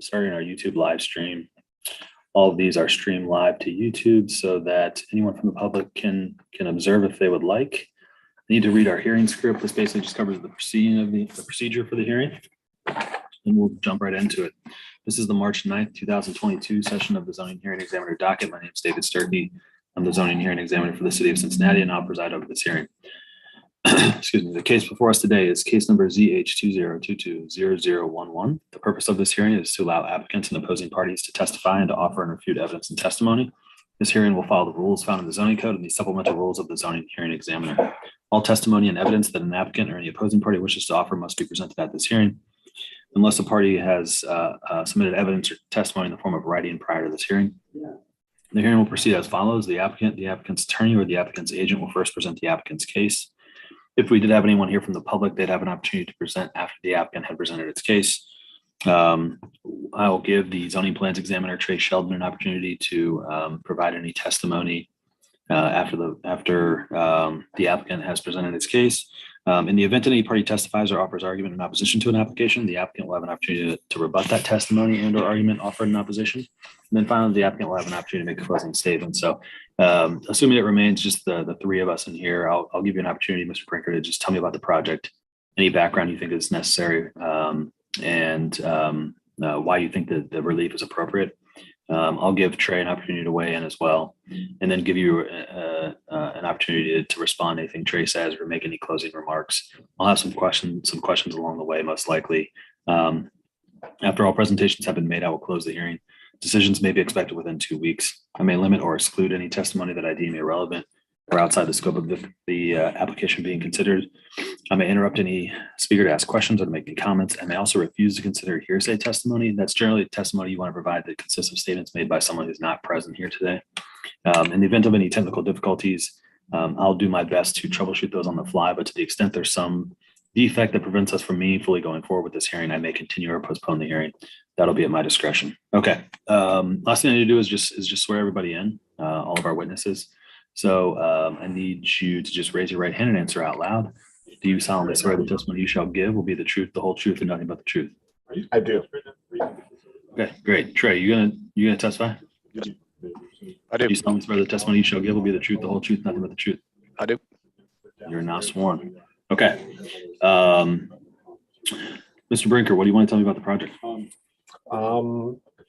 starting our YouTube live stream. All of these are streamed live to YouTube so that anyone from the public can observe if they would like. I need to read our hearing script. This basically just covers the proceeding of the procedure for the hearing, and we'll jump right into it. This is the March 9th, 2022 session of the zoning hearing examiner docket. My name is David Sturkey. I'm the zoning hearing examiner for the city of Cincinnati, and I'll preside over this hearing. Excuse me. The case before us today is case number ZH20220011. The purpose of this hearing is to allow applicants and opposing parties to testify and to offer and refute evidence and testimony. This hearing will follow the rules found in the zoning code and the supplemental rules of the zoning hearing examiner. All testimony and evidence that an applicant or any opposing party wishes to offer must be presented at this hearing, unless a party has submitted evidence or testimony in the form of writing prior to this hearing. The hearing will proceed as follows. The applicant, the applicant's attorney, or the applicant's agent will first present the applicant's case. If we did have anyone here from the public, they'd have an opportunity to present after the applicant had presented its case. I will give the zoning plans examiner, Trey Sheldon, an opportunity to provide any testimony after the applicant has presented its case. In the event any party testifies or offers argument in opposition to an application, the applicant will have an opportunity to rebut that testimony and or argument offered in opposition. And then finally, the applicant will have an opportunity to make a closing statement. So assuming it remains just the three of us in here, I'll give you an opportunity, Mr. Brinker, to just tell me about the project, any background you think is necessary, and why you think that the relief is appropriate. I'll give Trey an opportunity to weigh in as well, and then give you an opportunity to respond to anything Trey says or make any closing remarks. I'll have some questions along the way, most likely. After all presentations have been made, I will close the hearing. Decisions may be expected within 2 weeks. I may limit or exclude any testimony that I deem irrelevant or outside the scope of the application being considered. I may interrupt any speaker to ask questions or to make any comments. I may also refuse to consider hearsay testimony. That's generally testimony you want to provide that consists of statements made by someone who's not present here today. In the event of any technical difficulties, I'll do my best to troubleshoot those on the fly, but to the extent there's some defect that prevents us from meaningfully going forward with this hearing, I may continue or postpone the hearing. That'll be at my discretion. Okay. Last thing I need to do is just swear everybody in, all of our witnesses. So I need you to just raise your right hand and answer out loud. Do you solemnly swear the testimony you shall give will be the truth, the whole truth, and nothing but the truth? I do. Okay, great. Trey, you gonna testify? I do. Do you solemnly swear the testimony you shall give will be the truth, the whole truth, nothing but the truth? I do. You're now sworn. Okay. Mr. Brinker, what do you want to tell me about the project?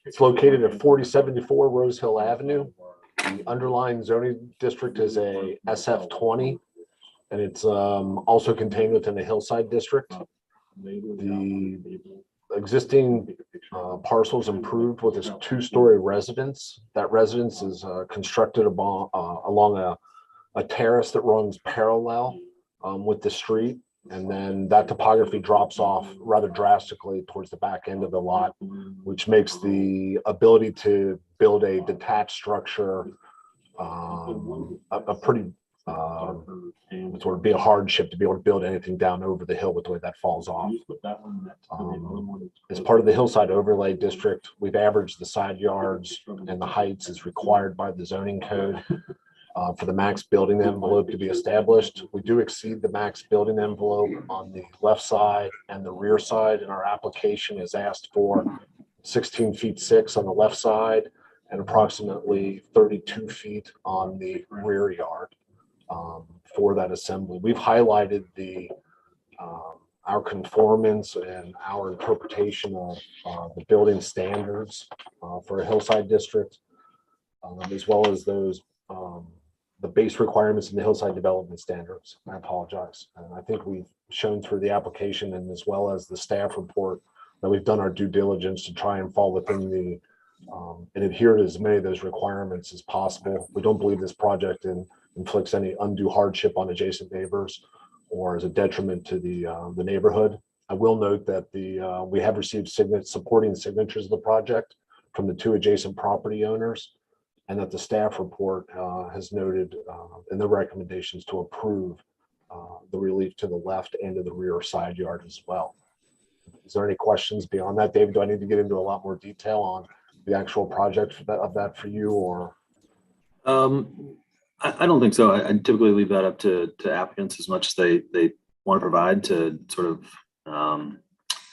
It's located at 4074 Rosehill Avenue. The underlying zoning district is a SF20, and it's also contained within the Hillside District. The existing parcel is improved with a two-story residence. That residence is constructed along a terrace that runs parallel with the street, and then that topography drops off rather drastically towards the back end of the lot, which makes the ability to build a detached structure a pretty sort of be a hardship to be able to build anything down over the hill with the way that falls off. As part of the Hillside Overlay District, we've averaged the side yards and the heights as required by the zoning code. For the max building envelope to be established. We do exceed the max building envelope on the left side and the rear side, and our application is asked for 16 feet 6 on the left side and approximately 32 feet on the rear yard for that assembly. We've highlighted our conformance and our interpretation of the building standards for a Hillside District, as well as those the base requirements in the Hillside Development Standards. I apologize. And I think we've shown through the application and as well as the staff report that we've done our due diligence to try and fall within the and adhere to as many of those requirements as possible. We don't believe this project inflicts any undue hardship on adjacent neighbors or is a detriment to the neighborhood. I will note that we have received supporting signatures of the project from the two adjacent property owners, and that the staff report has noted in the recommendations to approve the relief to the left and to the rear side yard as well. Is there any questions beyond that, David? Do I need to get into a lot more detail on the actual project of that for you, or? I don't think so. I typically leave that up to applicants as much as they want to provide to sort of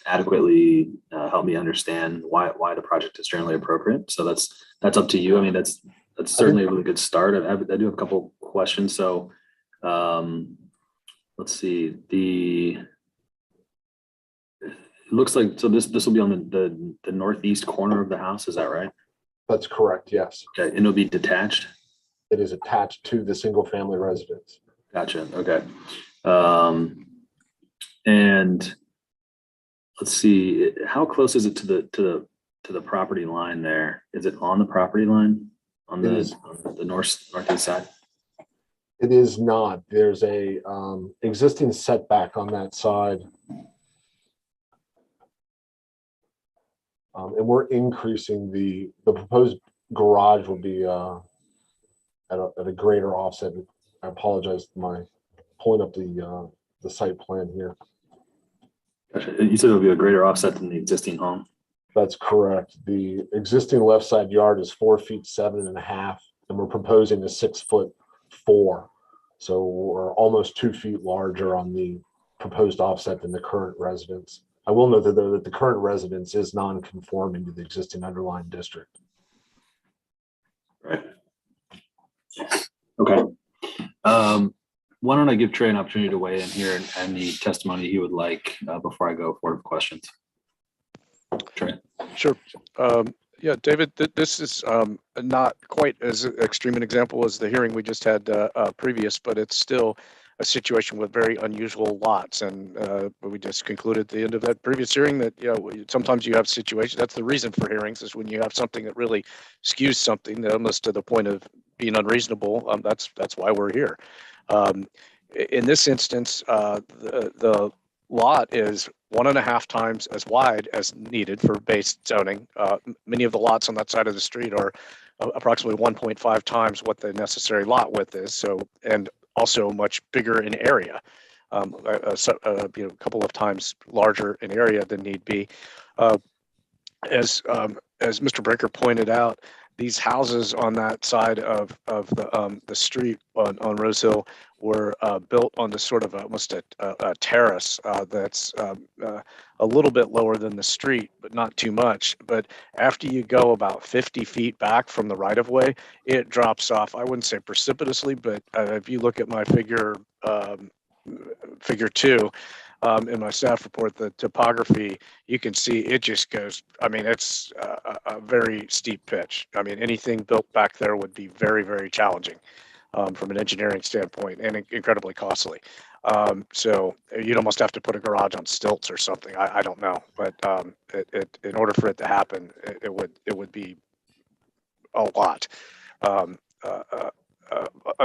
adequately help me understand why the project is generally appropriate. So that's up to you. I mean, that's certainly a really good start. I do have a couple questions. So let's see. It looks like, so this will be on the northeast corner of the house. Is that right? That's correct, yes. Okay, and it'll be detached. It is attached to the single family residence. Gotcha. Okay. And let's see, how close is it to the property line there? Is it on the property line on the northeast side? It is not. There's a existing setback on that side. And we're increasing the proposed garage will be at a greater offset. I apologize for my pulling up the site plan here. Gotcha. You said it'll be a greater offset than the existing home. That's correct. The existing left side yard is 4 feet 7.5, and we're proposing a 6'4". So we're almost 2 feet larger on the proposed offset than the current residence. I will note that the current residence is non-conforming to the existing underlying district. Right. Okay. Why don't I give Trey an opportunity to weigh in here and the testimony he would like before I go forward with questions. Trey. Sure. Yeah, David, this is not quite as extreme an example as the hearing we just had previous, but it's still a situation with very unusual lots. And we just concluded at the end of that previous hearing that, you know, sometimes you have situations, that's the reason for hearings, is when you have something that really skews something almost to the point of being unreasonable. That's why we're here. In this instance, the lot is 1.5 times as wide as needed for base zoning. Many of the lots on that side of the street are approximately 1.5 times what the necessary lot width is. So, and also much bigger in area, a couple of times larger in area than need be. As Mr. Brinker pointed out, these houses on that side of the street on Rosehill were built on the sort of almost a terrace that's a little bit lower than the street, but not too much. But after you go about 50 feet back from the right of way, it drops off. I wouldn't say precipitously, but if you look at my figure 2 in my staff report, the topography, you can see it just goes, I mean, it's a very steep pitch. I mean, anything built back there would be very, very challenging from an engineering standpoint and incredibly costly. So you'd almost have to put a garage on stilts or something. I don't know, but in order for it to happen, it would be a lot.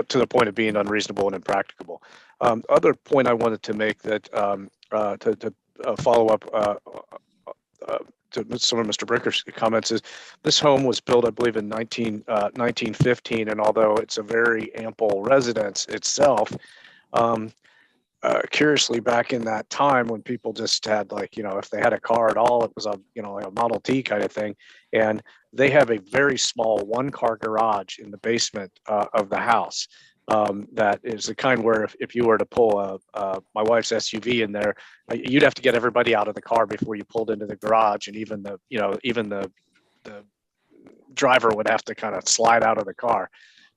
To the point of being unreasonable and impracticable. Other point I wanted to make that to follow up to some of Mr. Brinker's comments is this home was built, I believe, in 1915, and although it's a very ample residence itself, curiously, back in that time when people just had, like, you know, if they had a car at all, it was a, you know, like a Model T kind of thing. And they have a very small 1-car garage in the basement of the house. That is the kind where if you were to pull my wife's SUV in there, you'd have to get everybody out of the car before you pulled into the garage. And even the driver would have to kind of slide out of the car.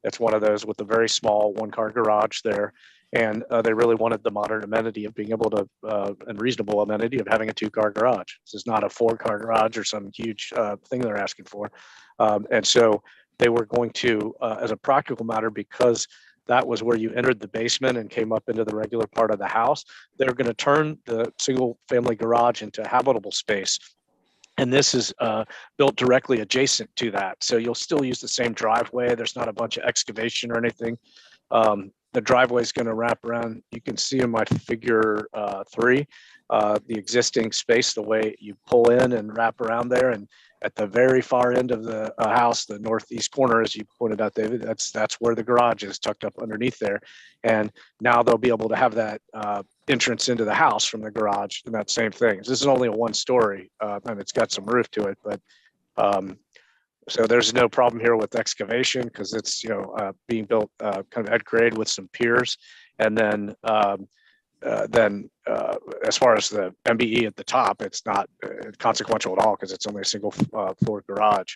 It's one of those with a very small 1-car garage there. And they really wanted the modern amenity of being able to, and reasonable amenity of having a 2-car garage. This is not a 4-car garage or some huge thing they're asking for. And so they were going to, as a practical matter, because that was where you entered the basement and came up into the regular part of the house, they're going to turn the single family garage into habitable space. And this is built directly adjacent to that. So you'll still use the same driveway. There's not a bunch of excavation or anything. The driveway is going to wrap around. You can see in my figure 3, the existing space, the way you pull in and wrap around there. And at the very far end of the house, the northeast corner, as you pointed out, David, that's where the garage is tucked up underneath there. And now they'll be able to have that entrance into the house from the garage and that same thing. This is only a 1-story and it's got some roof to it, but so there's no problem here with excavation because it's, being built kind of at grade with some piers. And then then as far as the MBE at the top, it's not consequential at all because it's only a single floor garage.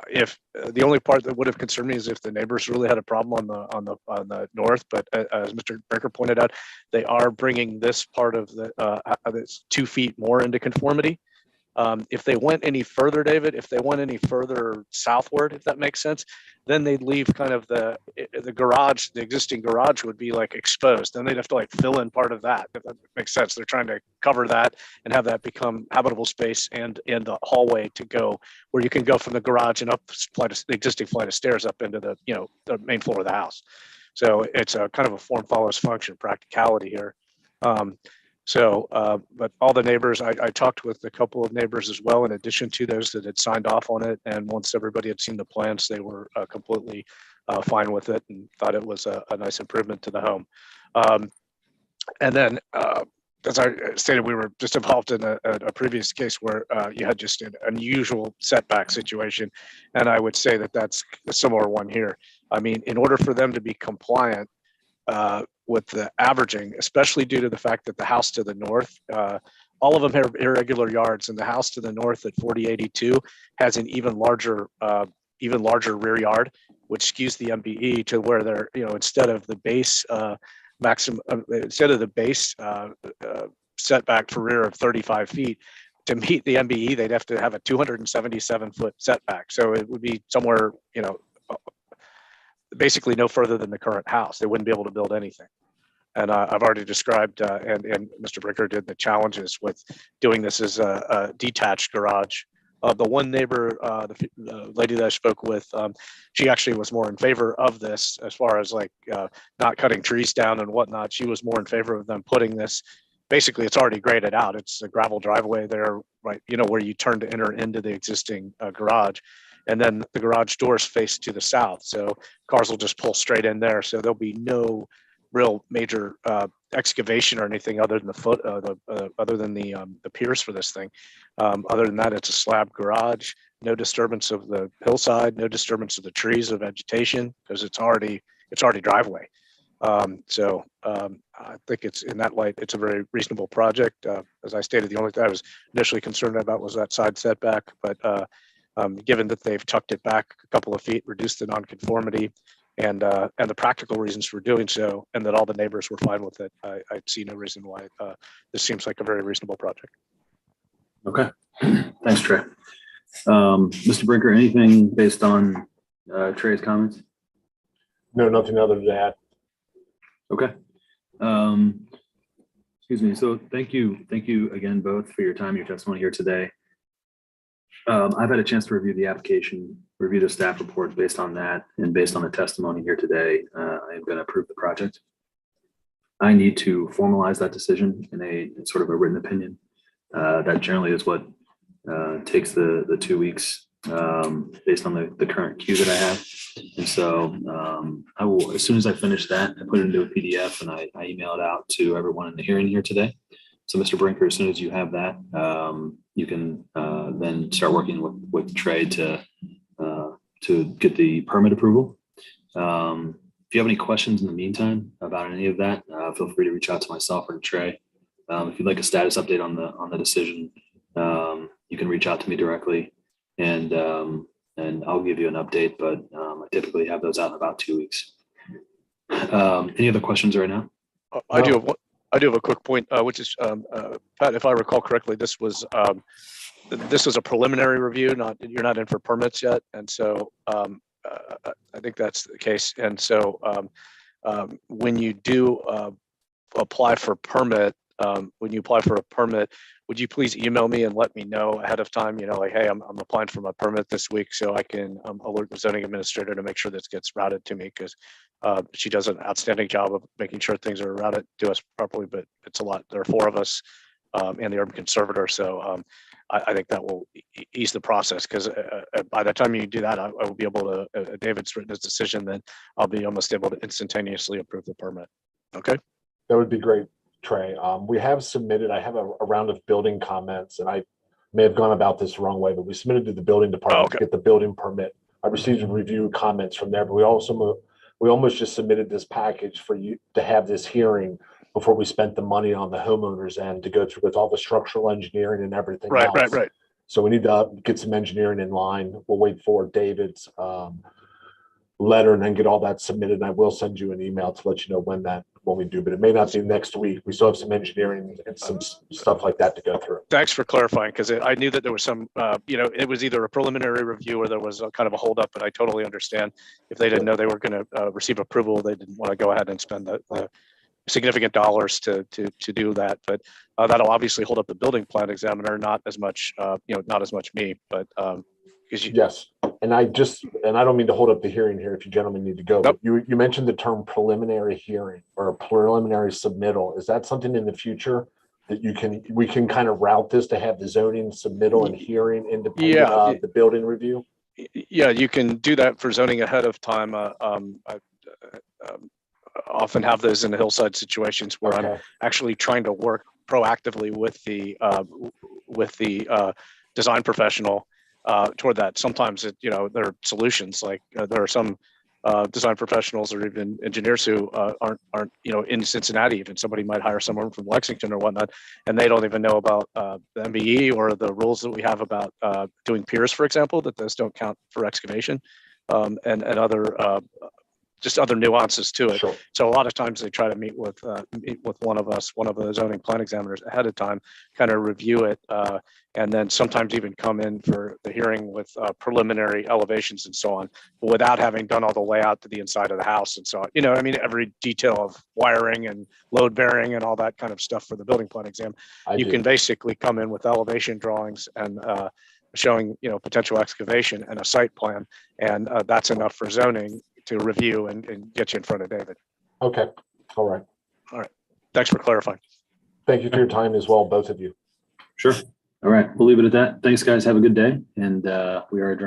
If the only part that would have concerned me is if the neighbors really had a problem on the north, but as Mr. Brinker pointed out, they are bringing this part of the it's 2 feet more into conformity. If they went any further, David, if they went any further southward, if that makes sense, then they'd leave kind of the garage, the existing garage would be like exposed. Then they'd have to like fill in part of that, if that makes sense. They're trying to cover that and have that become habitable space and the hallway to go where you can go from the garage and up the existing flight of stairs up into the, the main floor of the house. So it's a kind of a form follows function practicality here. But all the neighbors, I talked with a couple of neighbors as well, in addition to those that had signed off on it. And once everybody had seen the plans, they were completely fine with it and thought it was a nice improvement to the home. And then, as I stated, we were just involved in a previous case where you had just an unusual setback situation. And I would say that that's a similar one here. I mean, in order for them to be compliant, with the averaging, especially due to the fact that the house to the north, all of them have irregular yards, and the house to the north at 4082 has an even larger rear yard, which skews the MBE to where they're, instead of the base setback for rear of 35 feet, to meet the MBE, they'd have to have a 277-foot setback. So it would be somewhere, basically no further than the current house. They wouldn't be able to build anything. And I've already described, and Mr. Bricker did, the challenges with doing this as a detached garage. The one neighbor, the lady that I spoke with, she actually was more in favor of this as far as like not cutting trees down and whatnot. She was more in favor of them putting this. Basically, it's already graded out. It's a gravel driveway there, right? Where you turn to enter into the existing garage. And then the garage doors face to the south. So cars will just pull straight in there. So there'll be no real major excavation or anything other than the piers for this thing. Other than that, it's a slab garage, no disturbance of the hillside, no disturbance of the trees or vegetation, because it's already driveway. I think it's, in that light, it's a very reasonable project. As I stated, the only thing I was initially concerned about was that side setback, but given that they've tucked it back a couple of feet, reduced the nonconformity, and the practical reasons for doing so, and that all the neighbors were fine with it, I see no reason why this seems like a very reasonable project. Okay, thanks, Trey. Mr. Brinker, anything based on Trey's comments? No, nothing other than that. Okay. Excuse me. So thank you again both for your time, your testimony here today. I've had a chance to review the application, review the staff report based on that, and based on the testimony here today, I am going to approve the project. I need to formalize that decision in sort of a written opinion. That generally is what takes the 2 weeks based on the current queue that I have. And so I will, as soon as I finish that, I put it into a PDF and I email it out to everyone in the hearing here today. So Mr. Brinker, as soon as you have that, you can then start working with Trey to get the permit approval. If you have any questions in the meantime about any of that, feel free to reach out to myself or to Trey. If you'd like a status update on the decision, you can reach out to me directly, and I'll give you an update. But I typically have those out in about 2 weeks. Any other questions right now? I do have a quick point, which is, Pat, if I recall correctly, this was a preliminary review. You're not in for permits yet, and so I think that's the case. And so when you do apply for permit, would you please email me and let me know ahead of time, like, hey, I'm applying for my permit this week, so I can alert the zoning administrator to make sure this gets routed to me, because she does an outstanding job of making sure things are routed to us properly, but it's a lot. There are 4 of us and the urban conservator, so I think that will ease the process, because by the time you do that, I will be able to, David's written his decision, then I'll be almost able to instantaneously approve the permit. Okay? That would be great, Trey. We have submitted, I have a round of building comments, and I may have gone about this the wrong way, but we submitted to the building department to get the building permit. I received review comments from there, but we we almost just submitted this package for you to have this hearing before we spent the money on the homeowners end to go through with all the structural engineering and everything Right, else. right, right. So we need to get some engineering in line. We'll wait for David's letter and then get all that submitted. And I will send you an email to let you know when we do, but it may not be next week. We still have some engineering and some stuff like that to go through. Thanks for clarifying, because I knew that there was some, it was either a preliminary review or there was a kind of a holdup, and I totally understand if they didn't know they were going to receive approval, they didn't want to go ahead and spend the significant dollars to do that. But that'll obviously hold up the building plan examiner, not as much, not as much me, but because yes. And I don't mean to hold up the hearing here if you gentlemen need to go, Nope. but you mentioned the term preliminary hearing or a preliminary submittal. Is that something in the future that we can kind of route this to have the zoning submittal and hearing independent of the building review? Yeah, you can do that for zoning ahead of time. I often have those in the hillside situations where I'm actually trying to work proactively with the design professional toward that. Sometimes there are solutions, like there are some design professionals or even engineers who aren't in Cincinnati. Even somebody might hire someone from Lexington or whatnot, and they don't even know about the MBE or the rules that we have about doing piers, for example, that those don't count for excavation, and other just other nuances to it. Sure. So a lot of times they try to meet with one of the zoning plan examiners ahead of time, kind of review it, and then sometimes even come in for the hearing with preliminary elevations and so on, but without having done all the layout to the inside of the house and so on. Every detail of wiring and load bearing and all that kind of stuff for the building plan exam. You can basically come in with elevation drawings and showing potential excavation and a site plan, and that's enough for zoning to review and get you in front of David. Okay. All right. Thanks for clarifying. Thank you for your time as well, both of you. Sure. All right. We'll leave it at that. Thanks, guys. Have a good day. And we are adjourned.